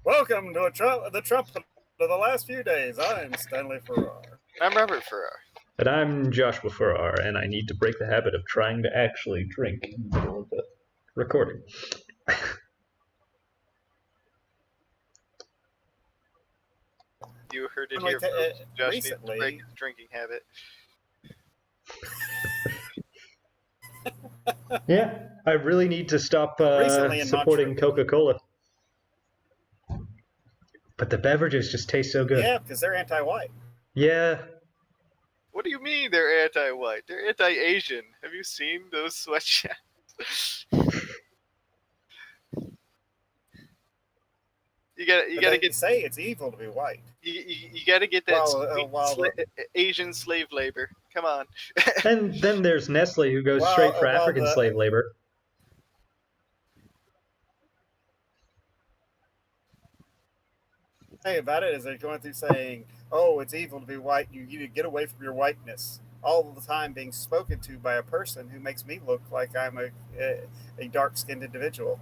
Welcome to the Trumpet of the last few days. I'm Stanley Farrar. I'm Robert Farrar. And I'm Joshua Farrar, and I need to break the habit of trying to actually drink in the middle of the recording. You heard it here first. Josh needs to break his drinking habit. Yeah, I really need to stop supporting Coca-Cola. But the beverages just taste so good. Yeah, because they're anti-white. Yeah. What do you mean they're anti-white? They're anti-Asian. Have you seen those sweatshops? You gotta get. Say it's evil to be white. You gotta get that Asian slave labor. Come on. And then there's Nestle, who goes straight for African slave labor. Thing about it is they're going through saying, "Oh, it's evil to be white. You need to get away from your whiteness." All the time being spoken to by a person who makes me look like I'm a dark-skinned individual.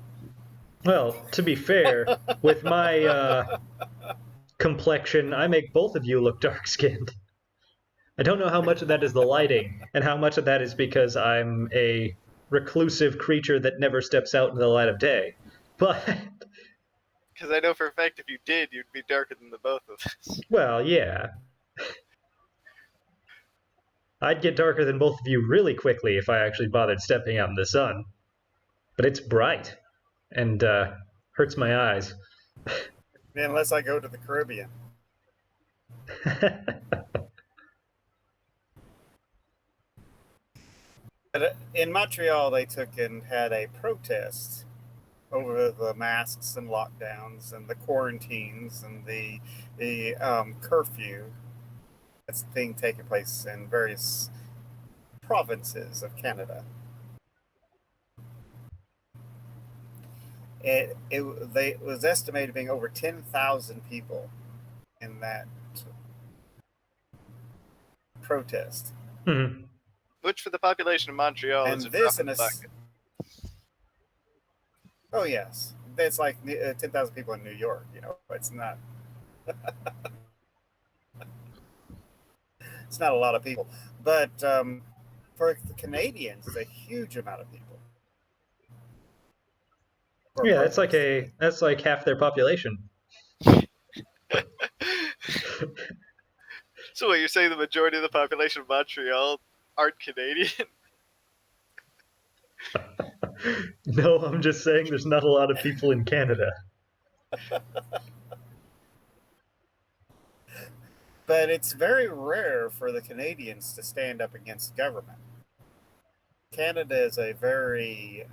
Well, to be fair, with my complexion, I make both of you look dark-skinned. I don't know how much of that is the lighting, and how much of that is because I'm a reclusive creature that never steps out into the light of day. But... because I know for a fact if you did, you'd be darker than the both of us. Well, yeah. I'd get darker than both of you really quickly if I actually bothered stepping out in the sun. But it's bright. And hurts my eyes. Unless I go to the Caribbean. In Montreal, they took and had a protest over the masks and lockdowns and the quarantines and the curfew that's being taking place in various provinces of Canada. It was estimated being over 10,000 people in that protest. Mm-hmm. Which for the population of Montreal and is a drop in the bucket. Oh yes, it's like 10,000 people in New York. You know, it's not. It's not a lot of people, but for the Canadians, it's a huge amount of people. Yeah, that's like half their population. So what, you're saying the majority of the population of Montreal aren't Canadian? No, I'm just saying there's not a lot of people in Canada. But it's very rare for the Canadians to stand up against government. Canada is a very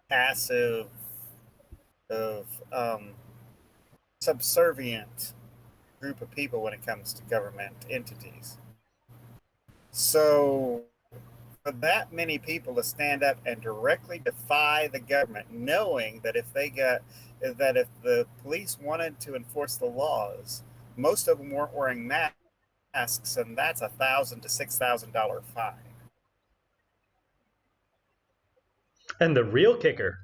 passive, subservient group of people when it comes to government entities. So for that many people to stand up and directly defy the government, knowing that if the police wanted to enforce the laws, most of them weren't wearing masks, and that's $1,000 to $6,000 fine. And the real kicker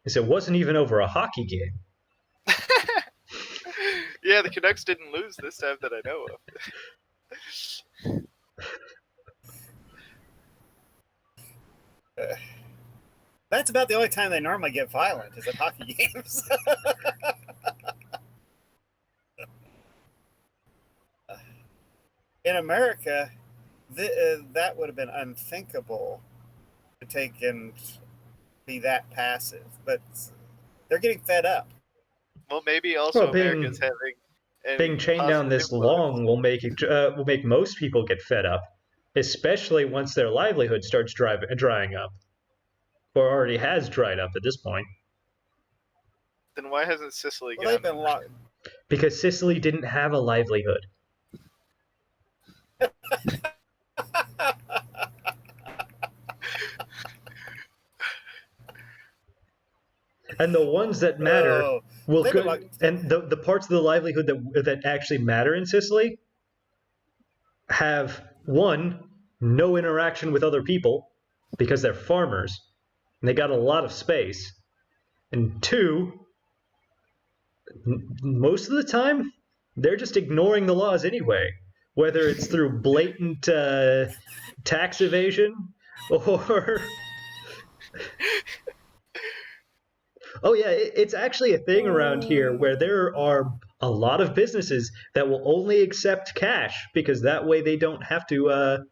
is it wasn't even over a hockey game. Yeah, the Canucks didn't lose this time that I know of. That's about the only time they normally get violent, is at hockey games. In America, that would have been unthinkable to take and be that passive, but they're getting fed up. Well, maybe also Americans being chained down this long will make most people get fed up, especially once their livelihood starts drying up, or already has dried up at this point. Then why hasn't Sicily gone? They've been locked. Because Sicily didn't have a livelihood. And the ones that matter will go, and the parts of the livelihood that actually matter in Sicily have, one, no interaction with other people because they're farmers and they got a lot of space, And two, most of the time, they're just ignoring the laws anyway, whether it's through blatant tax evasion or. Oh, yeah, it's actually a thing around here where there are a lot of businesses that will only accept cash because that way they don't have to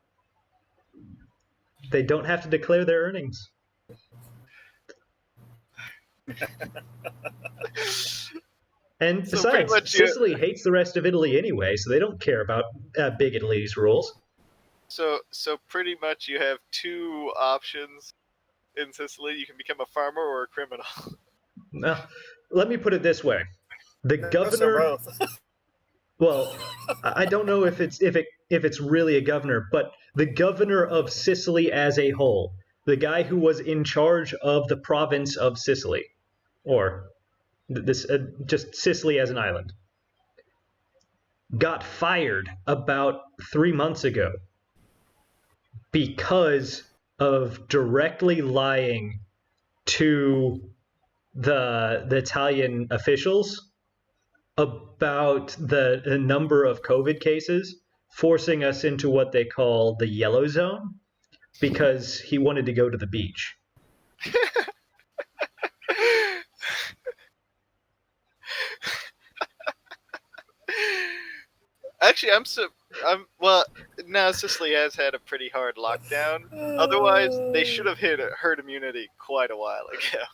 declare their earnings. And So pretty besides, much Sicily hates the rest of Italy anyway, so they don't care about big Italy's rules. So pretty much you have two options in Sicily. You can become a farmer or a criminal. Well, let me put it this way: the So governor. both. Well, I don't know if it's really a governor, but the governor of Sicily as a whole, the guy who was in charge of the province of Sicily, or this just Sicily as an island, got fired about 3 months ago because of directly lying to the Italian officials about the number of COVID cases, forcing us into what they call the yellow zone because he wanted to go to the beach. Actually, I'm well. Now Sicily has had a pretty hard lockdown. Otherwise, they should have hit herd immunity quite a while ago.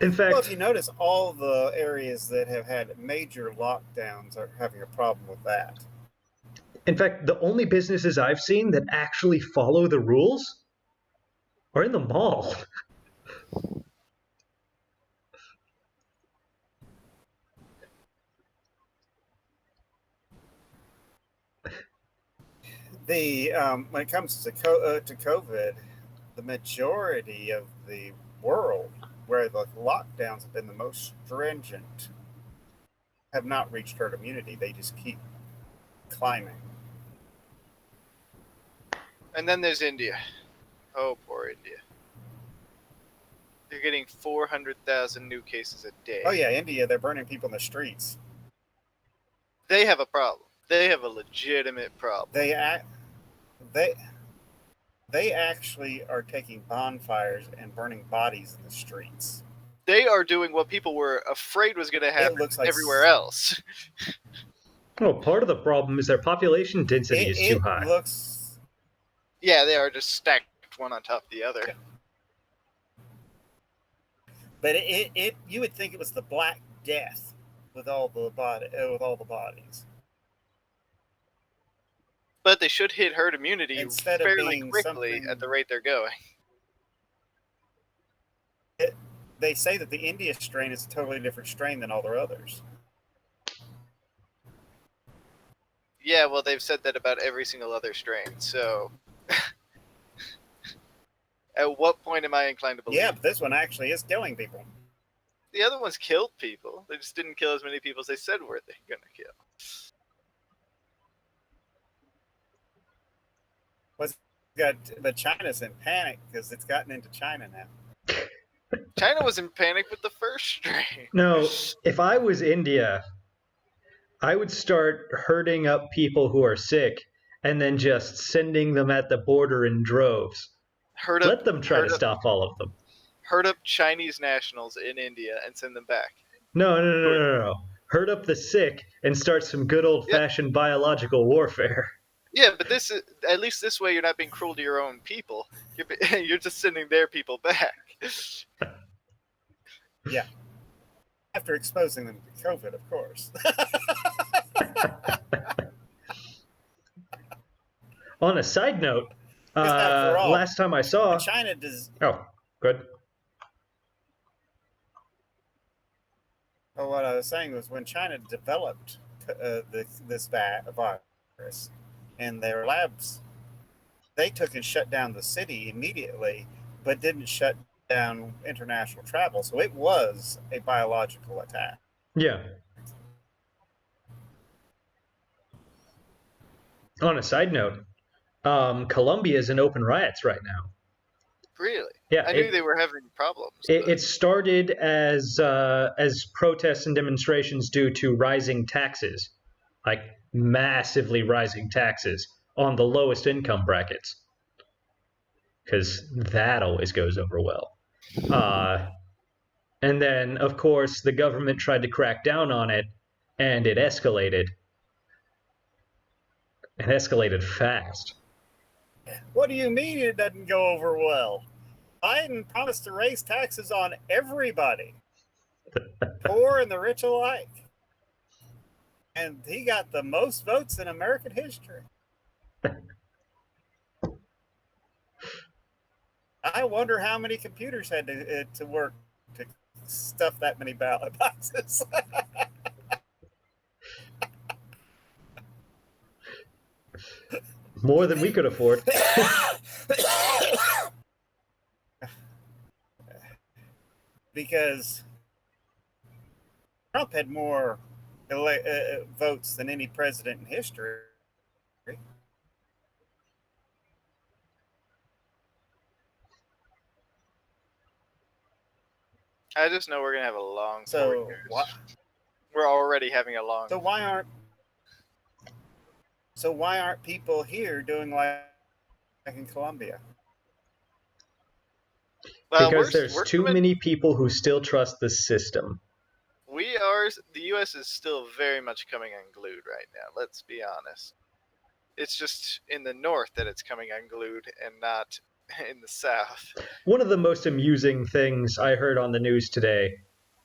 In Well, if fact, you notice, all the areas that have had major lockdowns are having a problem with that. the only businesses I've seen that actually follow the rules are in the mall. The when it comes to COVID, the majority of the world where the lockdowns have been the most stringent have not reached herd immunity. They just keep climbing. And then there's India. Oh, poor India. They're getting 400,000 new cases a day. Oh yeah, India, they're burning people in the streets. They have a problem. They have a legitimate problem. They actually are taking bonfires and burning bodies in the streets. They are doing what people were afraid was going to happen like everywhere else. Well, part of the problem is their population density is too high. Yeah, they are just stacked one on top of the other. Yeah. But you would think it was the Black Death with all the bodies. But they should hit herd immunity Instead fairly quickly at the rate they're going. They say that the India strain is a totally different strain than all their others. Yeah, well, they've said that about every single other strain, so... At what point am I inclined to believe? Yeah, but this one actually is killing people. The other ones killed people. They just didn't kill as many people as they said were they going to kill. But China's in panic because it's gotten into China now. China was in panic with the first strain. No, if I was India, I would start herding up people who are sick and then just sending them at the border in droves. Let them try to stop all of them. Herd up Chinese nationals in India and send them back. No. Herd up the sick and start some good old-fashioned biological warfare. Yeah, but at least this way you're not being cruel to your own people. You're just sending their people back. Yeah. After exposing them to COVID, of course. On a side note, last time I saw... China does... Oh, good. Well, what I was saying was when China developed this virus in their labs, they took and shut down the city immediately, but didn't shut down international travel. So it was a biological attack. Yeah. On a side note, Colombia is in open riots right now. Really? Yeah, I knew they were having problems. it started as protests and demonstrations due to rising taxes, like massively rising taxes on the lowest income brackets, because that always goes over well. And then, of course, the government tried to crack down on it, and it escalated. It escalated fast. What do you mean it doesn't go over well? Biden promised to raise taxes on everybody, poor and the rich alike. And he got the most votes in American history. I wonder how many computers had to work to stuff that many ballot boxes. More than we could afford. Because Trump had more votes than any president in history. I just know we're gonna have a long 4 So years. We're already having a long. So why aren't people here doing like in Colombia? Well, Because there's we're too many people who still trust the system. We are. The U.S. is still very much coming unglued right now. Let's be honest. It's just in the north that it's coming unglued, and not in the south. One of the most amusing things I heard on the news today,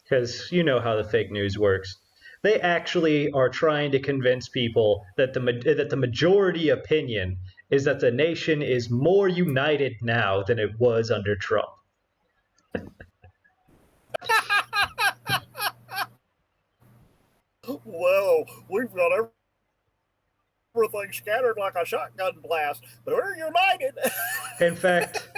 because you know how the fake news works, they actually are trying to convince people that the majority opinion is that the nation is more united now than it was under Trump. Well, we've got everything scattered like a shotgun blast, but we're united. In fact,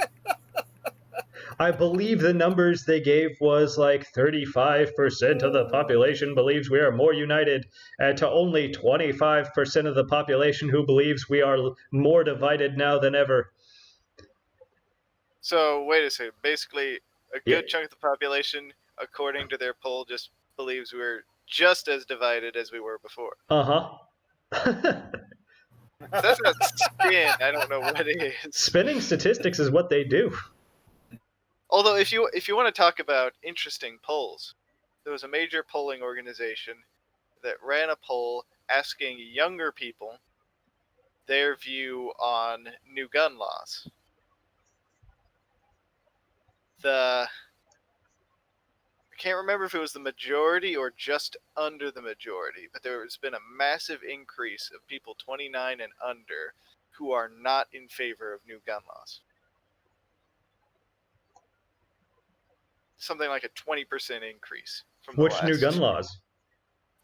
I believe the numbers they gave was like 35% of the population believes we are more united, to only 25% of the population who believes we are more divided now than ever. So wait a second. Basically, a Yeah. good chunk of the population, according to their poll, just believes we're just as divided as we were before. Uh-huh. If that's not spin, I don't know what is. Spinning statistics is what they do. Although, if you want to talk about interesting polls, there was a major polling organization that ran a poll asking younger people their view on new gun laws. I can't remember if it was the majority or just under the majority, but there's been a massive increase of people 29 and under who are not in favor of new gun laws. Something like a 20% increase from the Which last. new gun laws?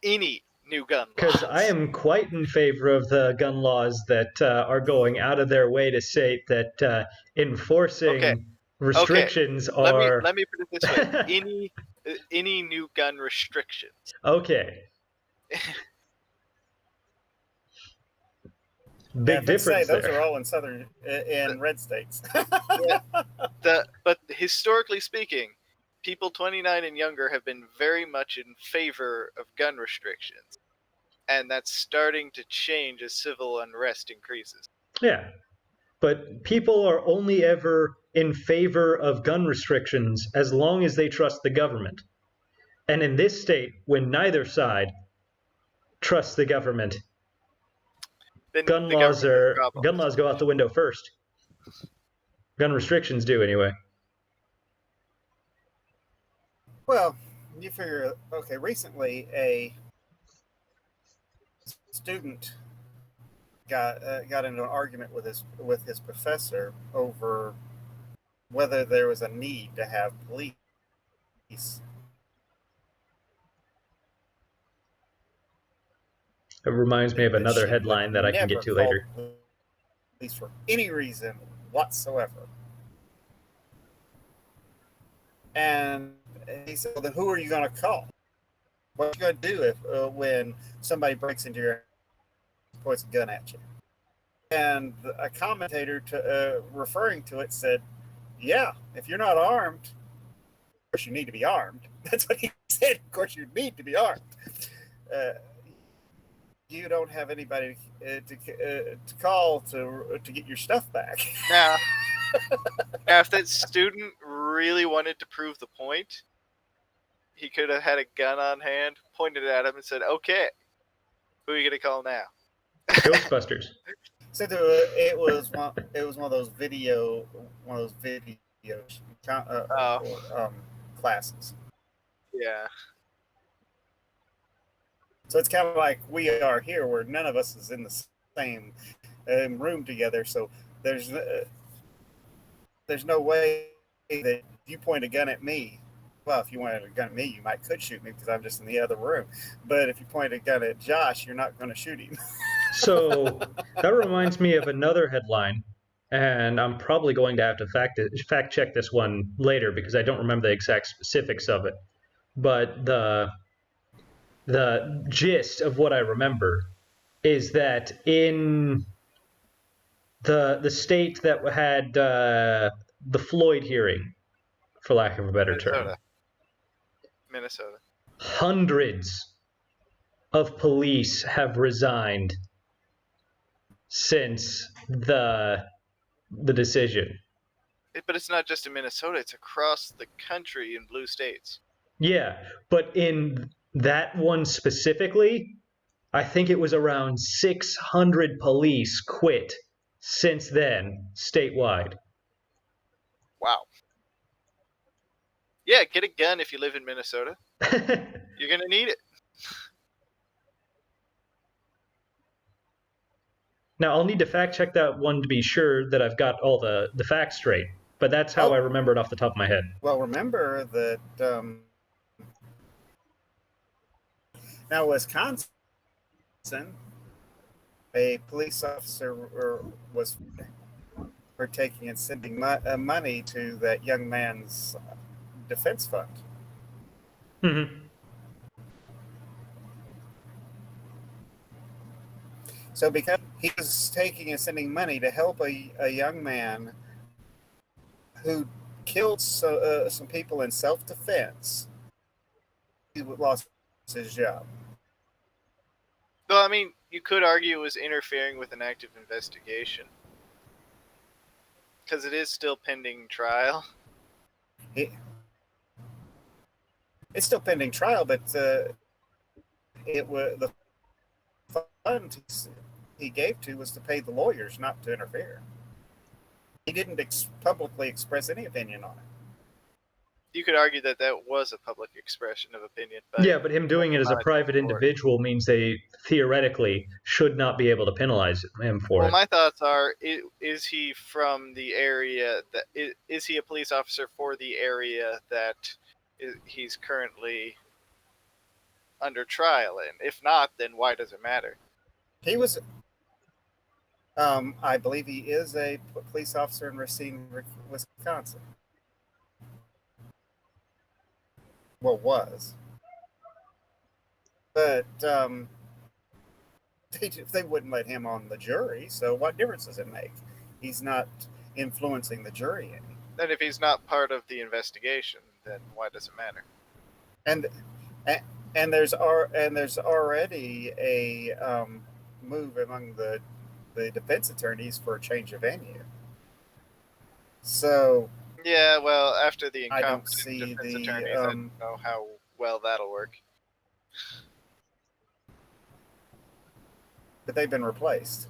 Any new gun laws. Because I am quite in favor of the gun laws that are going out of their way to say that enforcing restrictions are. Let me put it this way: any new gun restrictions. Okay. Big difference those there. are all in red states. Yeah, but historically speaking, people 29 and younger have been very much in favor of gun restrictions, and that's starting to change as civil unrest increases. Yeah, but people are only ever in favor of gun restrictions as long as they trust the government. And in this state, when neither side trusts the government, Then gun the laws government has problems. go out the window first. Gun restrictions do anyway. Well, you figure, okay, recently a student got into an argument with his professor over whether there was a need to have police. It reminds me of another She headline that I can get to never later. call police for any reason whatsoever. And he said, well, then who are you going to call? What are you going to do if when somebody breaks into your house and points a gun at you? And a commentator referring to it said, yeah, if you're not armed, of course you need to be armed. That's what he said. Of course you need to be armed. Uh, you don't have anybody to call to get your stuff back. Now, if that student really wanted to prove the point, he could have had a gun on hand, pointed it at him, and said, "Okay, who are you gonna call now?" Ghostbusters. So it was one of those video classes. Yeah. So it's kind of like we are here, where none of us is in the same room together. So there's no way that you point a gun at me. Well, if you pointed a gun at me, you could shoot me because I'm just in the other room. But if you point a gun at Josh, you're not going to shoot him. So that reminds me of another headline, and I'm probably going to have to fact check this one later because I don't remember the exact specifics of it. But the gist of what I remember is that in the state that had the Floyd hearing, for lack of a better term, Minnesota. hundreds of police have resigned since the decision. But it's not just in Minnesota; it's across the country in blue states. Yeah, but in that one specifically, I think it was around 600 police quit since then, statewide. Wow. Yeah, get a gun if you live in Minnesota. You're gonna need it. Now, I'll need to fact check that one to be sure that I've got all the facts straight, but that's how I remember it off the top of my head. Well, remember that now Wisconsin, a police officer was for taking and sending money to that young man's defense fund. Mm-hmm. So because he was taking and sending money to help a young man who killed some people in self-defense, he lost his job. Well, I mean, you could argue it was interfering with an active investigation. Because it is still pending trial. It's still pending trial, but the fund he gave to was to pay the lawyers, not to interfere. He didn't publicly express any opinion on it. You could argue that was a public expression of opinion. Yeah, but him doing it as a private individual means they theoretically should not be able to penalize him for it. Well, my thoughts are: is he from the area that is he a police officer for the area that he's currently under trial in? If not, then why does it matter? He was, I believe, he is a police officer in Racine, Wisconsin. Well, was. But they wouldn't let him on the jury, so what difference does it make? He's not influencing the jury any. Then if he's not part of the investigation, then why does it matter? And there's already a move among the defense attorneys for a change of venue. So yeah, well, after the incompetent defense attorneys, I don't know how well that'll work. But they've been replaced.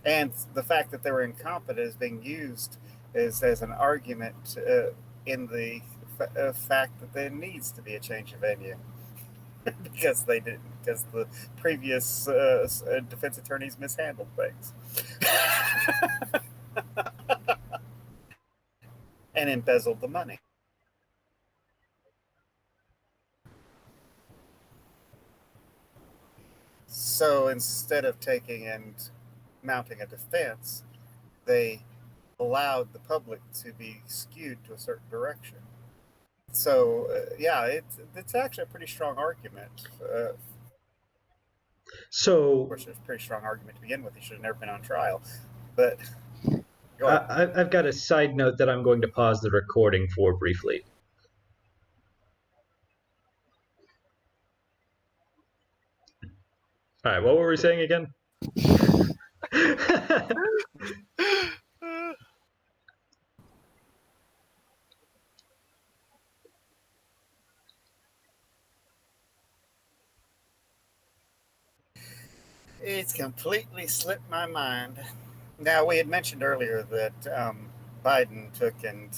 And the fact that they were incompetent is being used as an argument in the fact that there needs to be a change of venue. because the previous defense attorneys mishandled things. And embezzled the money. So instead of taking and mounting a defense, they allowed the public to be skewed to a certain direction. So yeah, it's actually a pretty strong argument. So, Of course, there's a pretty strong argument to begin with. He should have never been on trial. But go ahead. I've got a side note that I'm going to pause the recording for briefly. All right, what were we saying again? It's completely slipped my mind. Now, we had mentioned earlier that Biden took and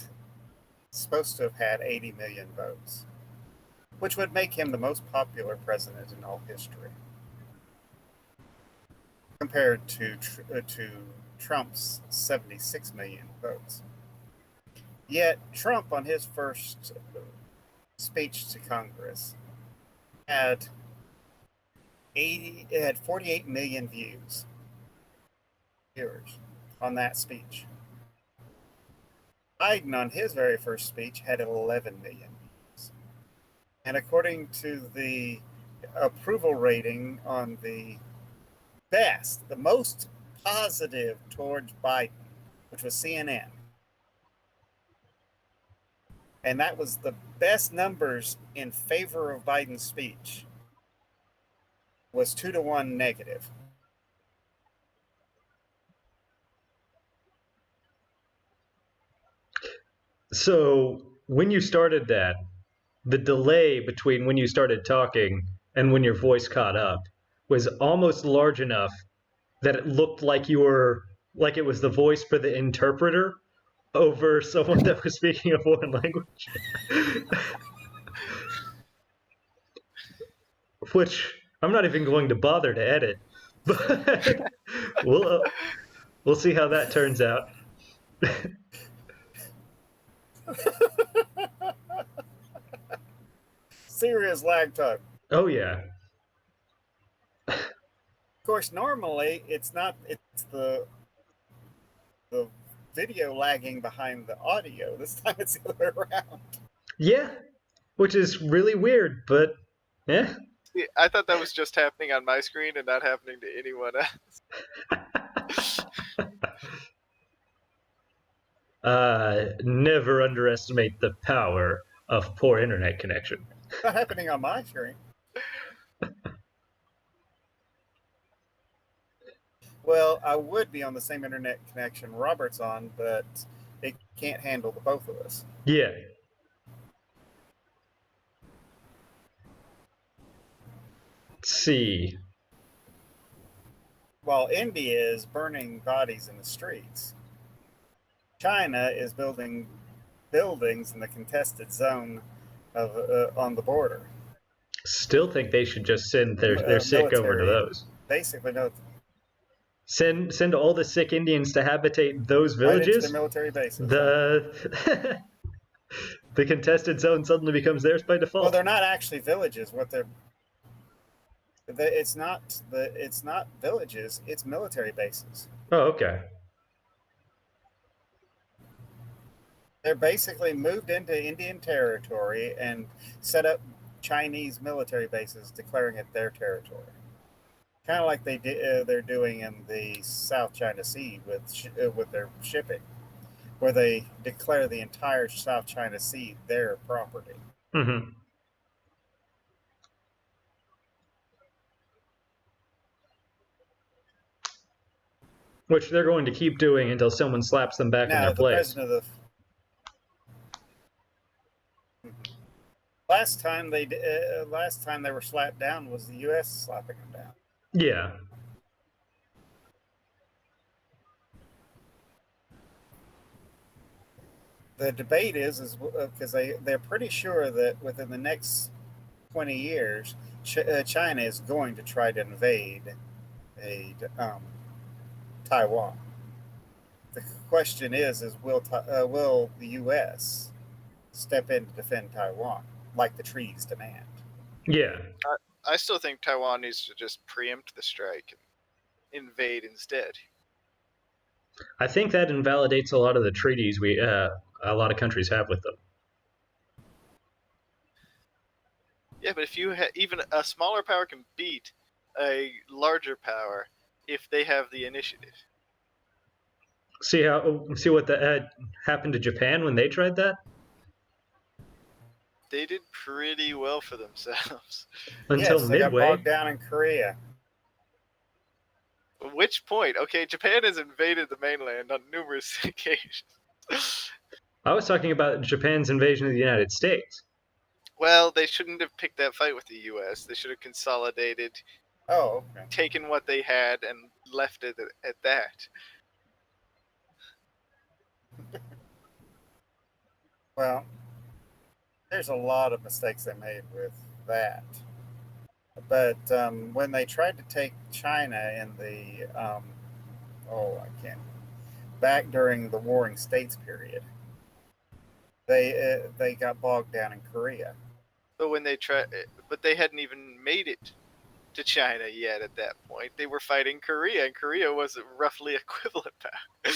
supposed to have had 80 million votes, which would make him the most popular president in all history, compared to Trump's 76 million votes. Yet Trump, on his first speech to Congress, had 48 million viewers on that speech. Biden, on his very first speech, had 11 million views. And according to the approval rating on the most positive towards Biden, which was CNN, and that was the best numbers in favor of Biden's speech, was 2-1 negative. So, when you started that, the delay between when you started talking and when your voice caught up was almost large enough that it looked like it was the voice for the interpreter over someone that was speaking a foreign language. Which I'm not even going to bother to edit, but we'll see how that turns out. Serious lag time. Oh yeah. Of course, normally it's the video lagging behind the audio. This time it's the other way around. Yeah, which is really weird, but yeah. See, I thought that was just happening on my screen and not happening to anyone else. Never underestimate the power of poor internet connection. It's not happening on my screen. Well, I would be on the same internet connection Robert's on, but it can't handle the both of us. Yeah. Let's see. While India is burning bodies in the streets, China is building buildings in the contested zone of on the border. Still think they should just send their sick over to those. Basically, no. Send all the sick Indians to habitate those Right into villages. their military bases. The the contested zone suddenly becomes theirs by default. Well, they're not actually villages. It's not villages. It's military bases. Oh, okay. They're basically moved into Indian territory and set up Chinese military bases, declaring it their territory. Kind of like they're doing in the South China Sea with their shipping, where they declare the entire South China Sea their property. Mm-hmm. Which they're going to keep doing until someone slaps them back in their place. Last time they were slapped down was the U.S. slapping them down. Yeah. The debate is because they're pretty sure that within the next 20 years, China is going to try to invade Taiwan. The question is will the U.S. step in to defend Taiwan like the treaties demand? Yeah. I still think Taiwan needs to just preempt the strike and invade instead. I think that invalidates a lot of the treaties a lot of countries have with them. Yeah, but if even a smaller power can beat a larger power if they have the initiative. See what happened to Japan when they tried that? They did pretty well for themselves. Until Yes, they got Midway. bogged down in Korea. At which point, okay, Japan has invaded the mainland on numerous occasions. I was talking about Japan's invasion of the United States. Well, they shouldn't have picked that fight with the U.S. They should have consolidated, Oh, okay. taken what they had, and left it at that. Well, there's a lot of mistakes they made with that. But when they tried to take China in the, back during the Warring States period, they got bogged down in Korea. But they hadn't even made it to China yet at that point. They were fighting Korea, and Korea was a roughly equivalent power.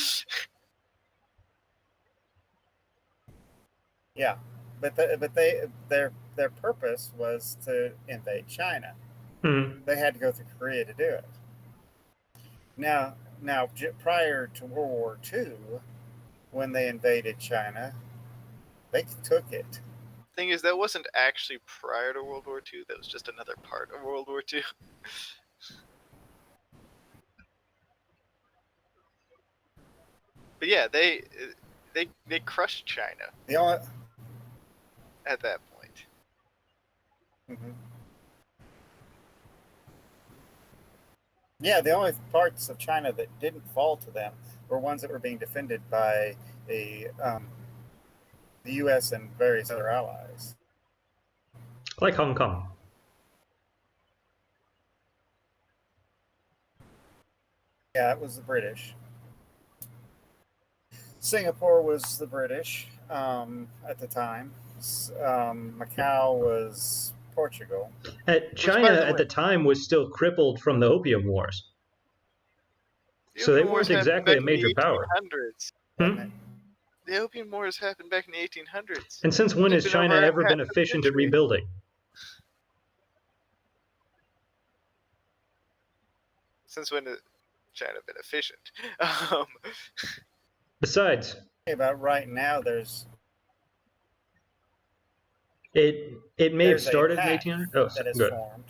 Yeah, but their purpose was to invade China. Mm-hmm. They had to go through Korea to do it. Now, prior to World War II, when they invaded China, they took it. Thing is, that wasn't actually prior to World War II. That was just another part of World War II. But yeah, they crushed China The only at that point. mm-hmm. Yeah, the only parts of China that didn't fall to them were ones that were being defended by the U.S. and various other allies. Like Hong Kong. Yeah, it was the British. Singapore was the British at the time. Macau was Portugal. China at the time was still crippled from the Opium Wars. So they weren't exactly a major power. Hmm? The Opium Wars happened back in the 1800s. And since when has China ever been efficient at rebuilding? Since when has China been efficient? Besides, about right now, there's it may have started in 1800. Oh, that is good. Formed.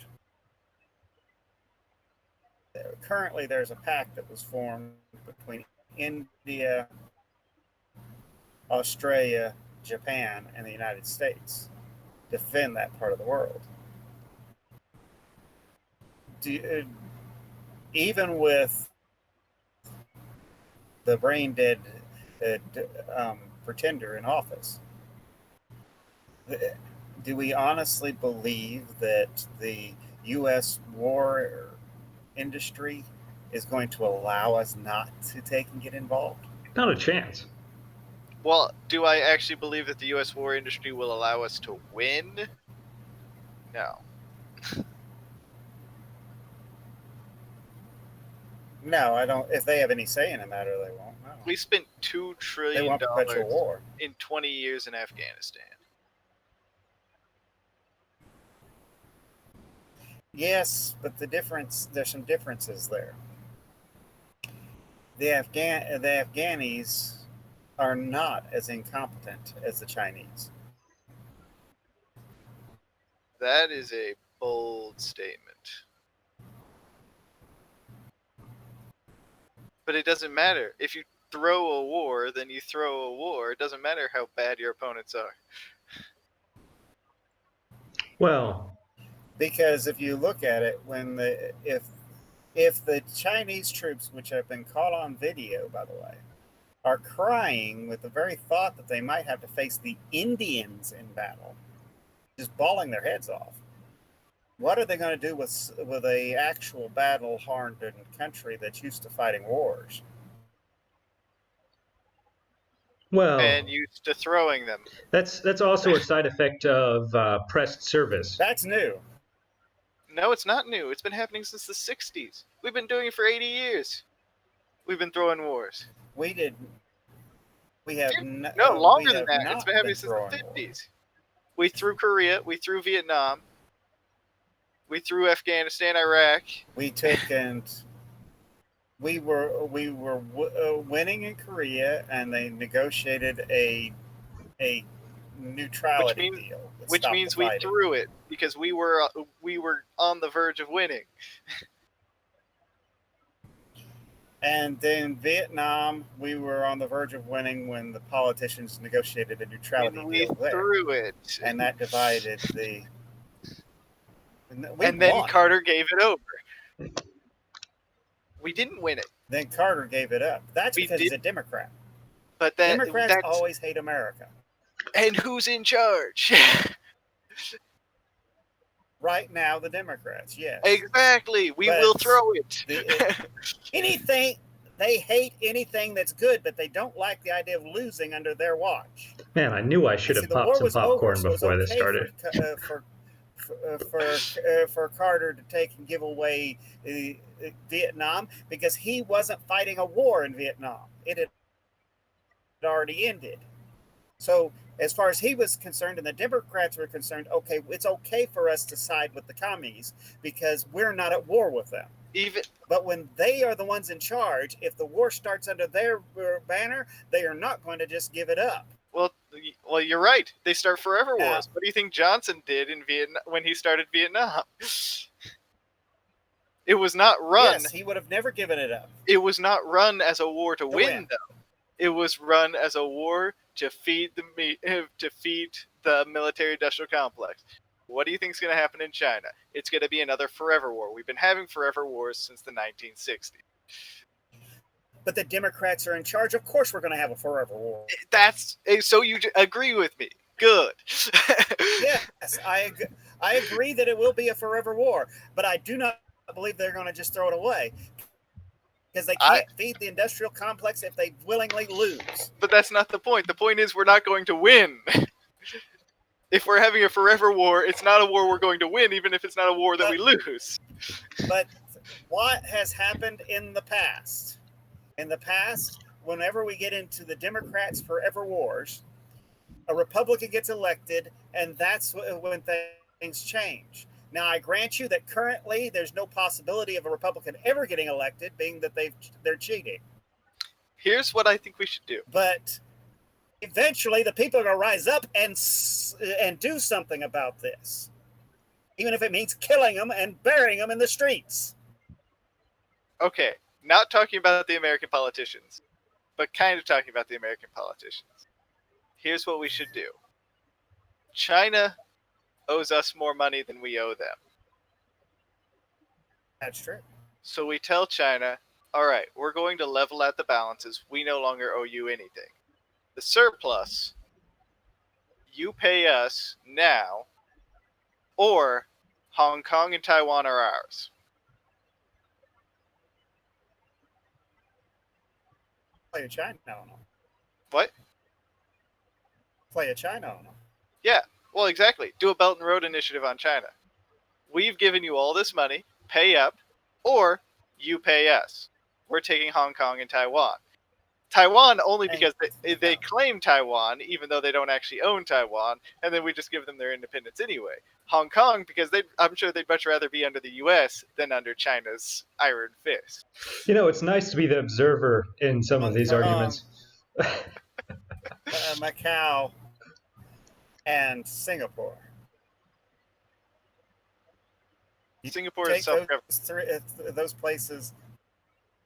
Currently, there's a pact that was formed between India, Australia, Japan, and the United States to defend that part of the world. Even with the brain dead pretender in office, do we honestly believe that the U.S. war industry is going to allow us not to take and get involved? Not a chance. Well, do I actually believe that the U.S. war industry will allow us to win? No. No, I don't. If they have any say in the matter, they won't. No. We spent $2 trillion perpetual war in 20 years in Afghanistan. Yes, but there's some differences there. The Afghanis are not as incompetent as the Chinese. That is a bold statement. But it doesn't matter. If you throw a war, then you throw a war. It doesn't matter how bad your opponents are. Well, because if you look at it, if the Chinese troops, which have been caught on video, by the way, are crying with the very thought that they might have to face the Indians in battle, just bawling their heads off, what are they going to do with a actual battle-hardened country that's used to fighting wars? Well, and used to throwing them. That's also a side effect of pressed service. That's new. No, it's not new. It's been happening since the 60s. We've been doing it for 80 years. We've been throwing wars. We have no longer than that. It's been happening since the 50s. Wars. We threw Korea. We threw Vietnam. We threw Afghanistan, Iraq. We took and we were winning in Korea, and they negotiated a neutrality deal. Which means we threw it because we were on the verge of winning. And then Vietnam, we were on the verge of winning when the politicians negotiated a neutrality deal there. Threw it. And that divided the... And then Carter gave it over. We didn't win it. Then Carter gave it up. That's because he's a Democrat. But Democrats always hate America. And who's in charge? Right now, the Democrats, yes. Exactly. We will throw it. Anything, they hate anything that's good, but they don't like the idea of losing under their watch. Man, I knew I should have popped some popcorn before this started. For Carter to take and give away Vietnam, because he wasn't fighting a war in Vietnam. It had already ended. So as far as he was concerned and the Democrats were concerned, okay, it's okay for us to side with the commies because we're not at war with them. But when they are the ones in charge, if the war starts under their banner, they are not going to just give it up. Well, you're right. They start forever wars. What do you think Johnson did in Vietnam when he started Vietnam? It was not run. Yes, he would have never given it up. It was not run as a war to win, though. It was run as a war to feed the military-industrial complex. What do you think is going to happen in China? It's going to be another forever war. We've been having forever wars since the 1960s. But the Democrats are in charge. Of course we're going to have a forever war. So you agree with me. Good. Yes, I agree that it will be a forever war. But I do not believe they're going to just throw it away. Because they can't feed the industrial complex if they willingly lose. But that's not the point. The point is we're not going to win. If we're having a forever war, it's not a war we're going to win, even if it's not a war that we lose. But what has happened in the past? In the past, whenever we get into the Democrats' forever wars, a Republican gets elected, and that's when things change. Now, I grant you that currently there's no possibility of a Republican ever getting elected, being that they're cheating. Here's what I think we should do. But eventually, the people are going to rise up and do something about this, even if it means killing them and burying them in the streets. Okay, not talking about the American politicians, but kind of talking about the American politicians. Here's what we should do. China owes us more money than we owe them. That's true. So we tell China, all right, we're going to level out the balances. We no longer owe you anything. The surplus, you pay us now, or Hong Kong and Taiwan are ours. Play a China on them. What? Play a China on them. Yeah. Well, exactly. Do a Belt and Road Initiative on China. We've given you all this money, pay up, or you pay us. We're taking Hong Kong and Taiwan. Taiwan only because they claim Taiwan, even though they don't actually own Taiwan, and then we just give them their independence anyway. Hong Kong, because I'm sure they'd much rather be under the U.S. than under China's iron fist. You know, it's nice to be the observer in some of these arguments. Macau and Singapore. Singapore is self-governing. Those places,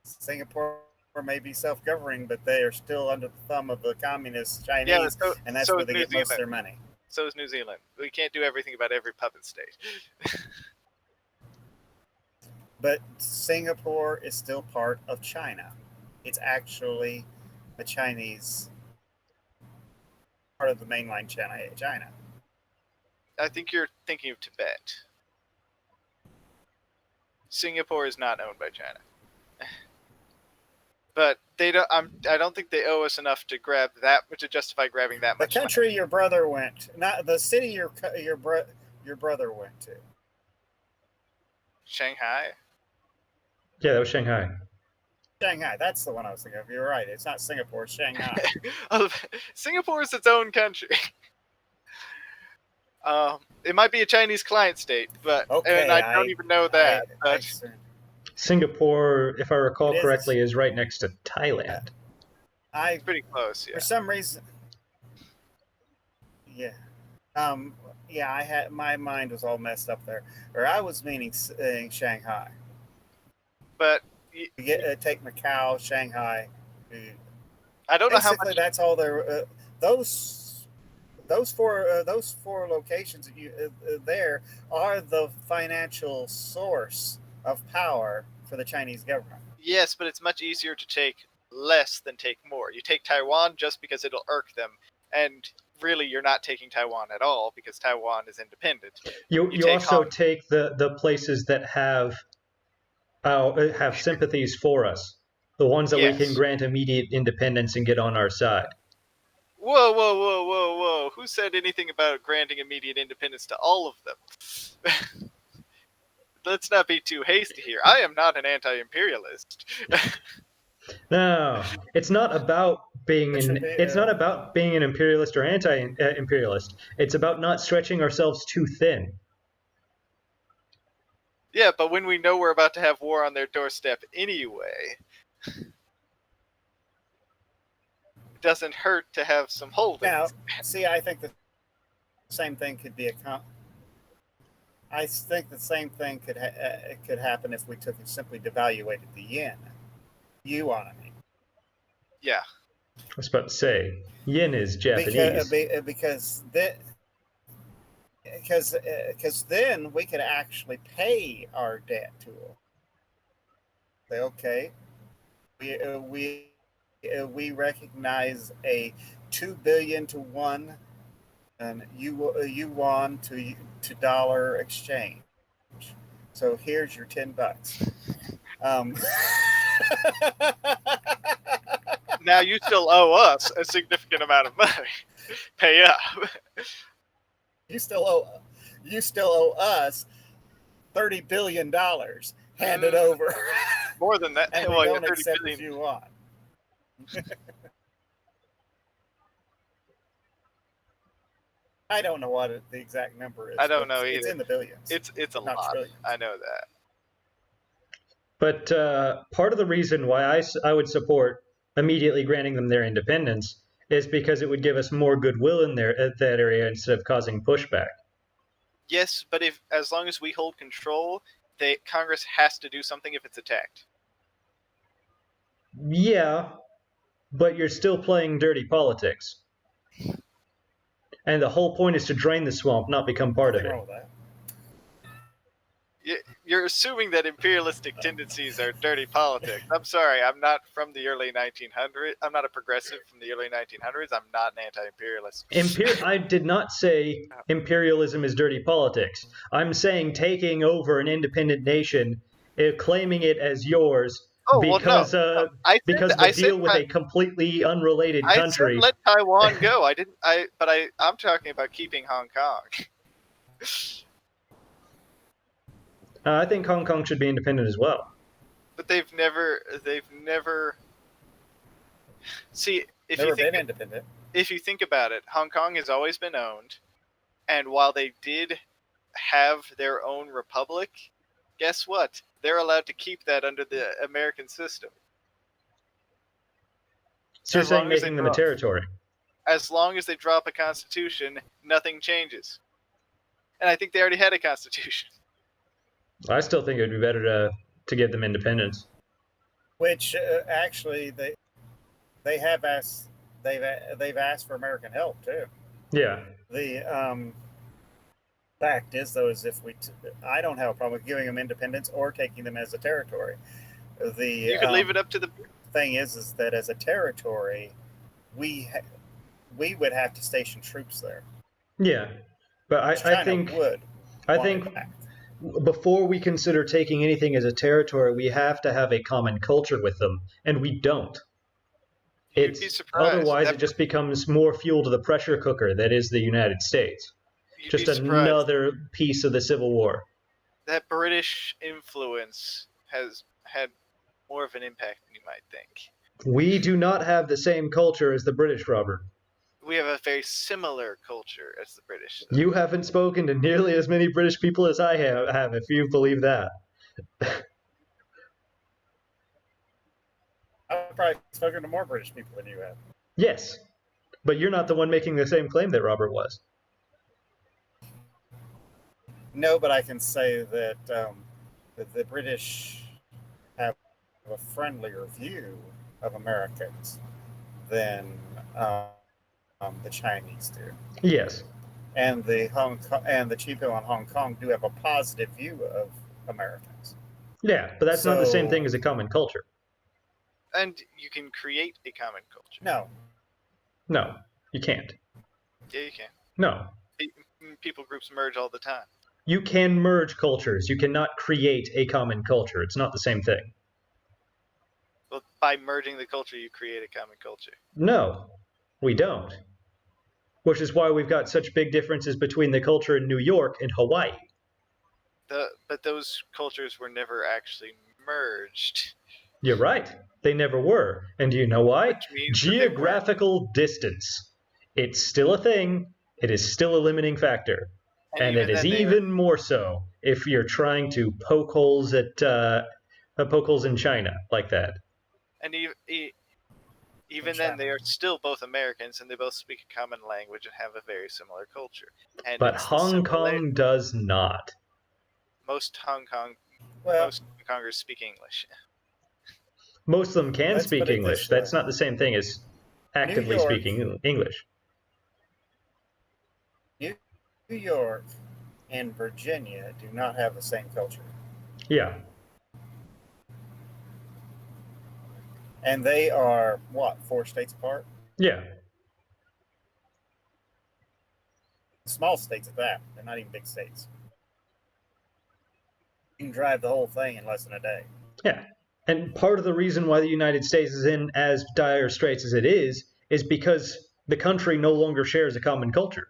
Singapore may be self-governing, but they are still under the thumb of the communist Chinese, and that's where they get most of their money. So is New Zealand. We can't do everything about every puppet state. But Singapore is still part of China. It's actually a Chinese part of the mainland China. I think you're thinking of Tibet. Singapore is not owned by China. But they don't. I don't think they owe us enough to justify grabbing that much. The country money. Your brother went, not the city your brother went to. Shanghai. Yeah, that was Shanghai. Shanghai, that's the one I was thinking of. You're right. It's not Singapore, it's Shanghai. Singapore is its own country. It might be a Chinese client state, but Okay, and I don't even know that. But Singapore, if I recall It is. correctly, is right next to Thailand. I pretty close, yeah. for some reason, yeah, yeah, I had my mind was all messed up there, or I was meaning Shanghai. But Take Macau, Shanghai. I don't know how Basically, much. that's all there. Those four locations that there are the financial source of power for the Chinese government. Yes, but it's much easier to take less than take more. You take Taiwan just because it'll irk them, and really you're not taking Taiwan at all because Taiwan is independent. You also take the places that have sympathies for us, the ones that we can grant immediate independence and get on our side. Whoa, whoa, whoa, whoa, whoa. Who said anything about granting immediate independence to all of them? Let's not be too hasty here. I am not an anti-imperialist. No, it's not about being it's not about being an imperialist or anti-imperialist. It's about not stretching ourselves too thin. Yeah, but when we know we're about to have war on their doorstep anyway, it doesn't hurt to have some holdings. Now, see, I think the same thing could be I think the same thing could happen if we took and simply devaluated the yuan. I mean. Yeah. I was about to say, yen is Japanese. Because then we could actually pay our debt to them. Say, okay, we recognize a 2 billion to 1 and yuan to dollar exchange. So here's your $10. Now you still owe us a significant amount of money. Pay up. You still owe us $30 billion. Hand it over. More than that. And we don't accept the yuan. I don't know what the exact number is. I don't know either. It's in the billions. It's a lot. Trillions. I know that. But part of the reason why I would support immediately granting them their independence is because it would give us more goodwill in that area instead of causing pushback. Yes, but as long as we hold control, Congress has to do something if it's attacked. Yeah, but you're still playing dirty politics. And the whole point is to drain the swamp, not become part of it. You're assuming that imperialistic tendencies are dirty politics. I'm sorry, I'm not from the early 1900s. I'm not a progressive from the early 1900s. I'm not an anti-imperialist. I did not say imperialism is dirty politics. I'm saying taking over an independent nation, claiming it as yours because the deal with a completely unrelated country. I said let Taiwan go. I'm talking about keeping Hong Kong. I think Hong Kong should be independent as well. But they've never. See, if you think about it, Hong Kong has always been owned, and while they did have their own republic, guess what? They're allowed to keep that under the American system. So you're saying making them a territory? As long as they drop a constitution, nothing changes. And I think they already had a constitution. I still think it would be better to give them independence. Which actually they have asked they've asked for American help too. Yeah. The fact is though is if I don't have a problem with giving them independence or taking them as a territory. You could leave it up to the thing is that as a territory we would have to station troops there. Yeah, but I think before we consider taking anything as a territory, we have to have a common culture with them, and we don't. You'd be surprised. Otherwise, it just becomes more fuel to the pressure cooker that is the United States. Just another piece of the Civil War. That British influence has had more of an impact than you might think. We do not have the same culture as the British, Robert. we have a very similar culture as the British. Though. You haven't spoken to nearly as many British people as I have, if you believe that. I've probably spoken to more British people than you have. Yes, but you're not the one making the same claim that Robert was. No, but I can say that the British have a friendlier view of Americans than the Chinese do. Yes. And the Chico in Hong Kong do have a positive view of Americans. Yeah, but that's not the same thing as a common culture. And you can create a common culture. No, you can't. Yeah, you can. No. People groups merge all the time. You can merge cultures. You cannot create a common culture. It's not the same thing. Well, by merging the culture, you create a common culture. No, we don't. Which is why we've got such big differences between the culture in New York and Hawaii. But those cultures were never actually merged. You're right. They never were. And do you know why? Which means geographical distance. It's still a thing. It is still a limiting factor. And it is even more so if you're trying to poke holes in China like that. And even then, they are still both Americans, and they both speak a common language and have a very similar culture. And but Hong Kong does not. Most Hong Kongers speak English. Most of them can speak English. That's not the same thing as actively speaking English. New York and Virginia do not have the same culture. Yeah. And they are, 4 states apart? Yeah. Small states at that. They're not even big states. You can drive the whole thing in less than a day. Yeah. And part of the reason why the United States is in as dire straits as it is because the country no longer shares a common culture.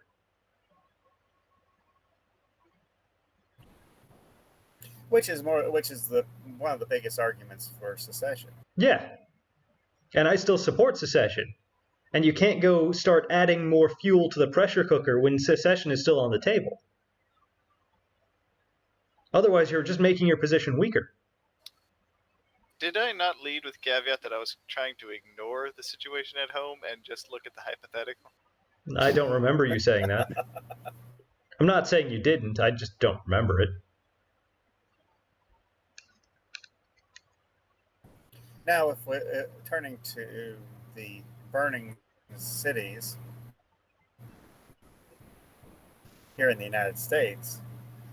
Which is one of the biggest arguments for secession. Yeah. And I still support secession. And you can't go start adding more fuel to the pressure cooker when secession is still on the table. Otherwise, you're just making your position weaker. Did I not lead with caveat that I was trying to ignore the situation at home and just look at the hypothetical? I don't remember you saying that. I'm not saying you didn't, I just don't remember it. Now, if we're turning to the burning cities here in the United States,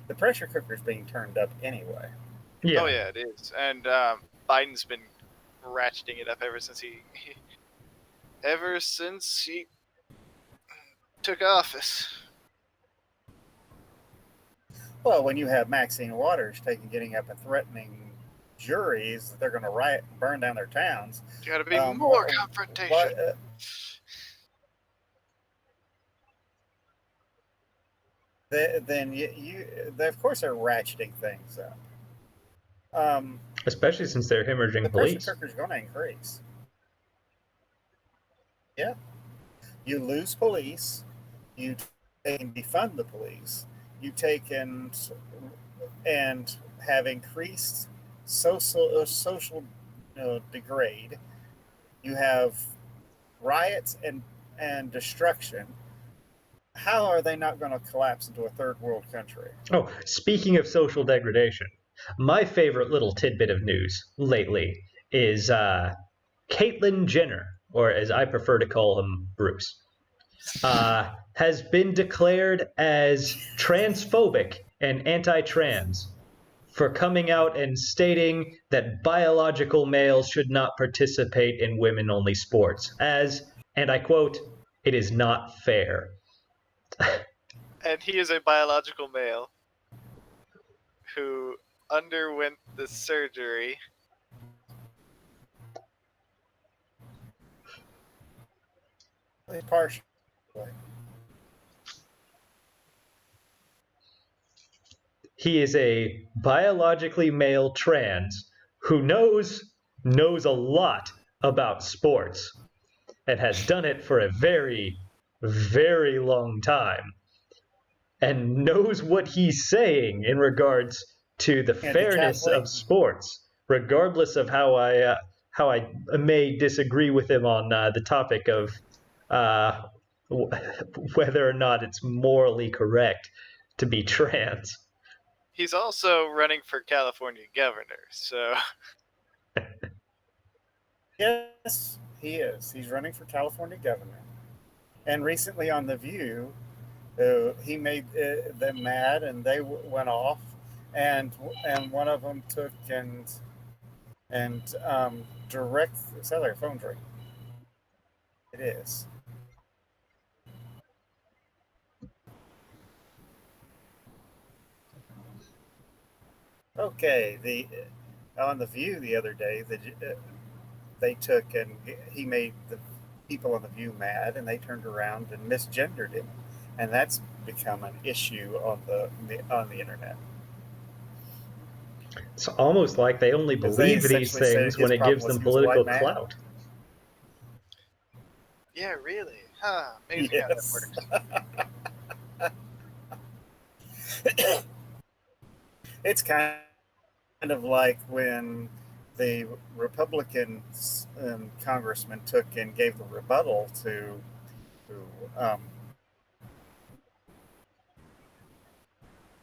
the pressure cooker is being turned up anyway. Yeah. Oh yeah, it is. And Biden's been ratcheting it up ever since he took office. Well, when you have Maxine Waters getting up and threatening juries that they're going to riot and burn down their towns, you got to be more confrontation. Then they, of course, are ratcheting things up. Especially since they're hemorrhaging police. The pressure cooker is going to increase. Yeah. You lose police. You take and defund the police. You take and have increased social degrade. You have riots and destruction. How are they not going to collapse into a third world country? Oh, speaking of social degradation, my favorite little tidbit of news lately is Caitlyn Jenner, or as I prefer to call him, Bruce, has been declared as transphobic and anti-trans for coming out and stating that biological males should not participate in women-only sports, as, and I quote, "it is not fair." And he is a biological male who underwent the surgery. Partially. He is a biologically male trans who knows a lot about sports and has done it for a very, very long time and knows what he's saying in regards to the And the fairness Catholic, of sports, regardless of how I may disagree with him on the topic of uh, whether or not it's morally correct to be trans. He's also running for California governor, so yes, he is. He's running for California governor. And recently on The View, he made them mad, and they went off, and one of them took and direct. It sounds like a phone ring. It is. Okay. The on The View the other day, they took and he made the people on The View mad, and they turned around and misgendered him, and that's become an issue on the internet. It's almost like they only Because they believe these essentially said things when his it problem gives was them he was a white political man. clout. yeah, really, huh? Amazing how that Yes. works. It's kind of like when the Republican congressman took and gave the rebuttal to um,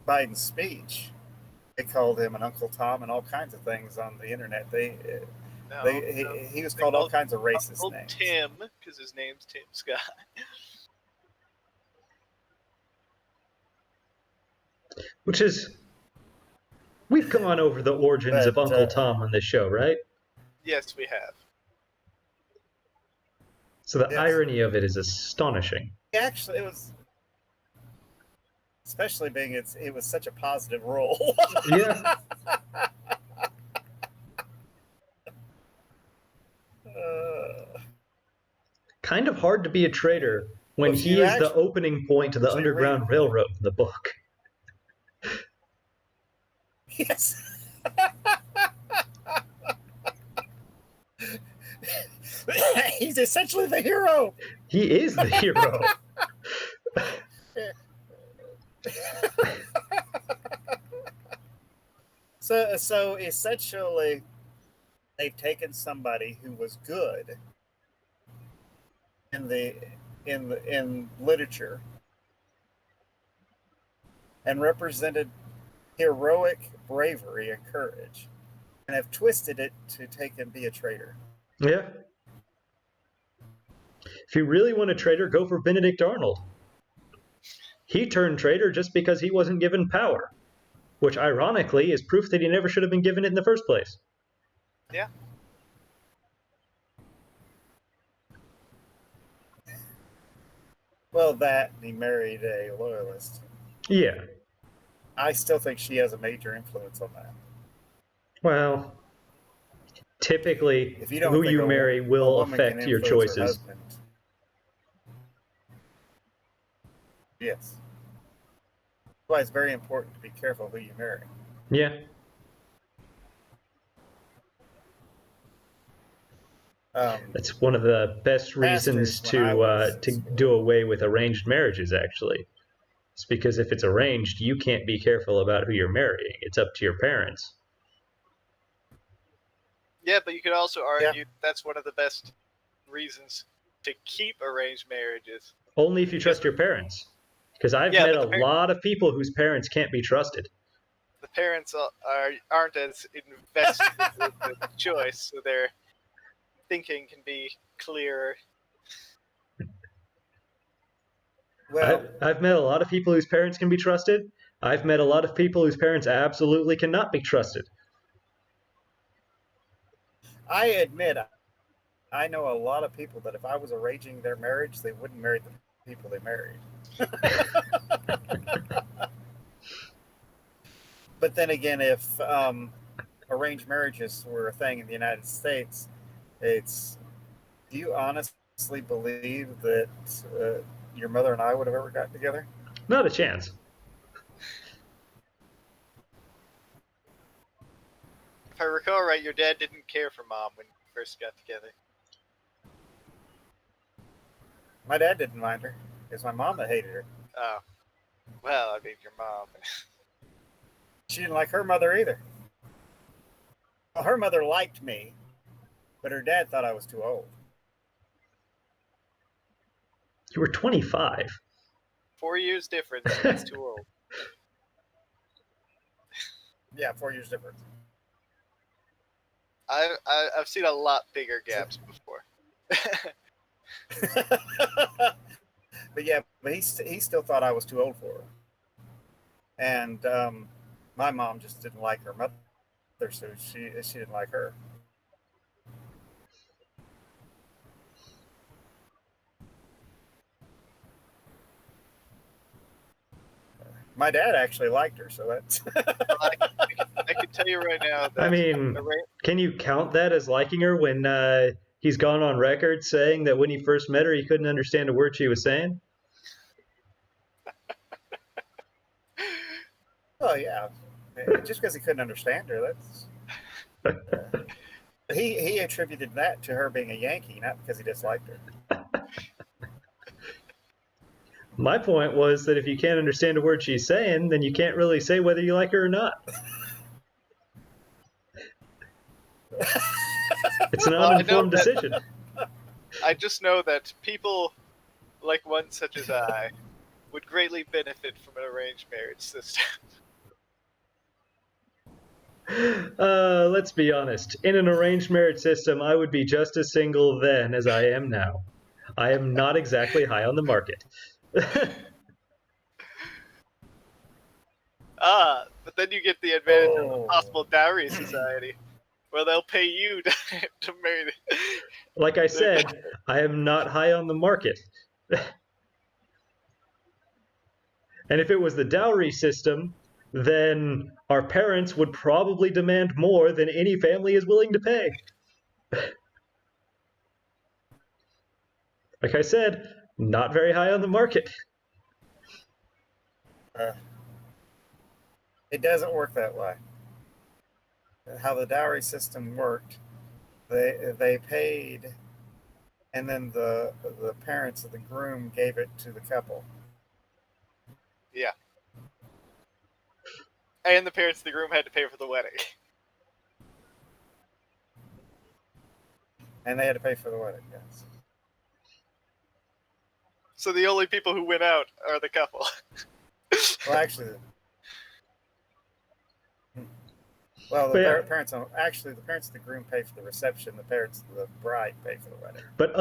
Biden's speech. They called him an Uncle Tom and all kinds of things on the internet. No, He was they called all called kinds of racist Uncle names. Tim because his name's Tim Scott. Which is, we've gone over the origins of But Uncle Tom on this show, right? Yes, we have. So the yes, irony of it is astonishing. actually, it was especially being it was such a positive role. Yeah. Kind of hard to be a traitor when if he you is the opening point to the actually read, Underground Railroad in the book. yes. He's essentially the hero. He is the hero. So essentially, they've taken somebody who was good in in literature and represented heroic bravery and courage, and have twisted it to take and be a traitor. Yeah. If you really want a traitor, go for Benedict Arnold. He turned traitor just because he wasn't given power, which ironically is proof that he never should have been given it in the first place. Yeah. Well, that he married a loyalist. Yeah. I still think she has a major influence on that. Well, typically, If you don't who think you a marry will woman can affect your influence her choices. husband, yes. That's why it's very important to be careful who you marry. Yeah. That's one of the best reasons to do away with arranged marriages, actually. It's because if it's arranged, you can't be careful about who you're marrying. It's up to your parents. Yeah, but you could also argue that's one of the best reasons to keep arranged marriages. Only if you trust your parents. Because I've met a lot of people whose parents can't be trusted. The parents aren't as invested in the choice, so their thinking can be clearer. Well, I've met a lot of people whose parents can be trusted. I've met a lot of people whose parents absolutely cannot be trusted. I admit, I know a lot of people that if I was arranging their marriage, they wouldn't marry the people they married. But then again, if arranged marriages were a thing in the United States, do you honestly believe that your mother and I would have ever gotten together? Not a chance. If I recall right, your dad didn't care for Mom when you first got together. My dad didn't mind her. It was my mom that hated her. Oh, well, I mean, your mom. She didn't like her mother either. Well, her mother liked me, but her dad thought I was too old. You were 25. 4 years difference. That's too old. Yeah, 4 years difference. I've seen a lot bigger gaps before. But yeah, but he still thought I was too old for her. And my mom just didn't like her mother, so she didn't like her. My dad actually liked her, so that's. I can tell you right now that I mean, can you count that as liking her when he's gone on record saying that when he first met her, he couldn't understand a word she was saying? Oh yeah, just because he couldn't understand her, that's. He attributed that to her being a Yankee, not because he disliked her. My point was that if you can't understand a word she's saying, then you can't really say whether you like her or not. It's an uninformed decision. I just know that people like one such as I would greatly benefit from an arranged marriage system. Let's be honest. In an arranged marriage system, I would be just as single then as I am now. I am not exactly high on the market. But then you get the advantage of a possible dowry society, where they'll pay you to marry. Like I said, I am not high on the market. And if it was the dowry system, then our parents would probably demand more than any family is willing to pay. Like I said, not very high on the market. It doesn't work that way. How the dowry system worked, they paid, and then the parents of the groom gave it to the couple. Yeah. And the parents of the groom had to pay for the wedding. And they had to pay for the wedding, yes. So the only people who went out are the couple. Well, actually, the parents of the groom pay for the reception. The parents of the bride pay for the wedding. But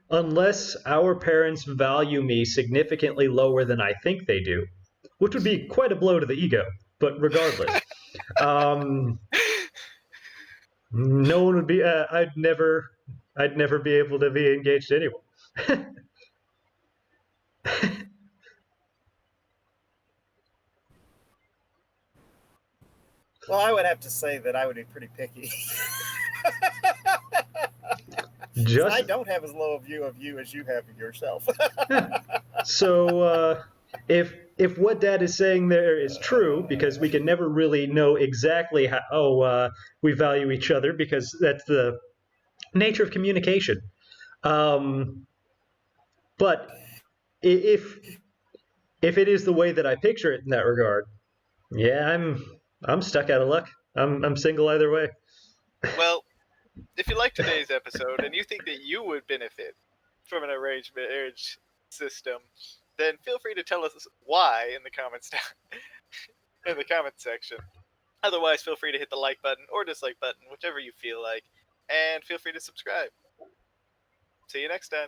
unless our parents value me significantly lower than I think they do, which would be quite a blow to the ego, but regardless, no one would be. I'd never be able to be engaged to anyone. Well, I would have to say that I would be pretty picky. I don't have as low a view of you as you have of yourself. So if what Dad is saying there is true, because we can never really know exactly how we value each other, because that's the nature of communication. But if it is the way that I picture it in that regard, yeah, I'm stuck out of luck. I'm single either way. Well, if you like today's episode and you think that you would benefit from an arranged marriage system, then feel free to tell us why in the comments in the comment section. Otherwise, feel free to hit the like button or dislike button, whichever you feel like, and feel free to subscribe. See you next time.